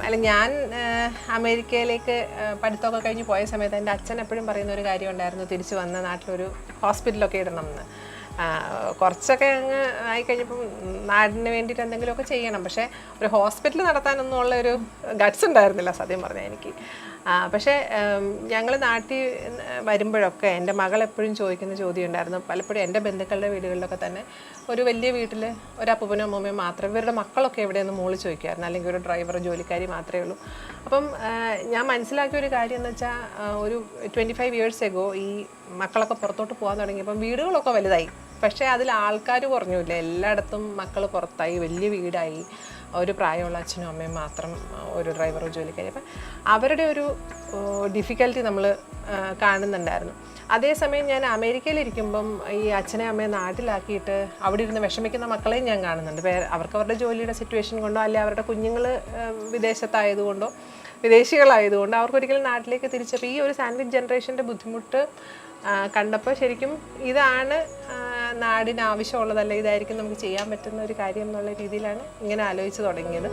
അല്ല ഞാൻ അമേരിക്കയിലേക്ക് പഠിത്തമൊക്കെ കഴിഞ്ഞ് പോയ സമയത്ത് എൻ്റെ അച്ഛൻ എപ്പോഴും പറയുന്ന ഒരു കാര്യം ഉണ്ടായിരുന്നു, തിരിച്ച് വന്ന നാട്ടിലൊരു ഹോസ്പിറ്റലൊക്കെ ഇടണം എന്ന്. കുറച്ചൊക്കെ അങ്ങ് ആയിക്കഴിഞ്ഞപ്പം നാടിന് വേണ്ടിയിട്ട് എന്തെങ്കിലുമൊക്കെ ചെയ്യണം, പക്ഷേ ഒരു ഹോസ്പിറ്റൽ നടത്താനൊന്നും ഉള്ള ഒരു ഗട്ട്സ് ഉണ്ടായിരുന്നില്ല സത്യം പറഞ്ഞാൽ എനിക്ക്. പക്ഷേ ഞങ്ങൾ നാട്ടിൽ വരുമ്പോഴൊക്കെ എൻ്റെ മകൾ എപ്പോഴും ചോദിക്കുന്ന ചോദ്യം ഉണ്ടായിരുന്നു. പലപ്പോഴും എൻ്റെ ബന്ധുക്കളുടെ വീടുകളിലൊക്കെ തന്നെ ഒരു വലിയ വീട്ടിൽ ഒരു അപ്പൂപ്പനും അമ്മൂമ്മയും മാത്രം, ഇവരുടെ മക്കളൊക്കെ എവിടെയെന്ന് മോള് ചോദിക്കുമായിരുന്നു, അല്ലെങ്കിൽ ഒരു ഡ്രൈവർ ജോലിക്കാരി മാത്രമേ ഉള്ളൂ. അപ്പം ഞാൻ മനസ്സിലാക്കിയ ഒരു കാര്യം എന്ന് വെച്ചാൽ ഒരു 25 years ago ഈ മക്കളൊക്കെ പുറത്തോട്ട് പോകാൻ തുടങ്ങിയപ്പം വീടുകളൊക്കെ വലുതായി, പക്ഷേ അതിൽ ആൾക്കാർ കുറഞ്ഞില്ല. എല്ലായിടത്തും മക്കൾ പുറത്തായി, വലിയ വീടായി, ഒരു പ്രായമുള്ള അച്ഛനും അമ്മയും മാത്രം ഒരു ഡ്രൈവറോ ജോലിക്കാരി. അപ്പം അവരുടെ ഒരു ഡിഫിക്കൽറ്റി നമ്മൾ കാണുന്നുണ്ടായിരുന്നു. അതേസമയം ഞാൻ അമേരിക്കയിലിരിക്കുമ്പം ഈ അച്ഛനെ അമ്മയെ നാട്ടിലാക്കിയിട്ട് അവിടെ ഇരുന്ന് വിഷമിക്കുന്ന മക്കളെയും ഞാൻ കാണുന്നുണ്ട്. അവർക്ക് അവരുടെ ജോലിയുടെ സിറ്റുവേഷൻ കൊണ്ടോ അല്ലെങ്കിൽ അവരുടെ കുഞ്ഞുങ്ങൾ വിദേശത്തായതുകൊണ്ടോ വിദേശികളായതുകൊണ്ട് അവർക്കൊരിക്കലും നാട്ടിലേക്ക് തിരിച്ചപ്പോൾ ഈ ഒരു സാൻഡ്വിച്ച് ജനറേഷൻ്റെ ബുദ്ധിമുട്ട് കണ്ടപ്പോൾ ശരിക്കും ഇതാണ് നാടിന് ആവശ്യമുള്ളതല്ല, ഇതായിരിക്കും നമുക്ക് ചെയ്യാൻ പറ്റുന്ന ഒരു കാര്യം എന്നുള്ള രീതിയിലാണ് ഇങ്ങനെ ആലോചിച്ച് തുടങ്ങിയത്.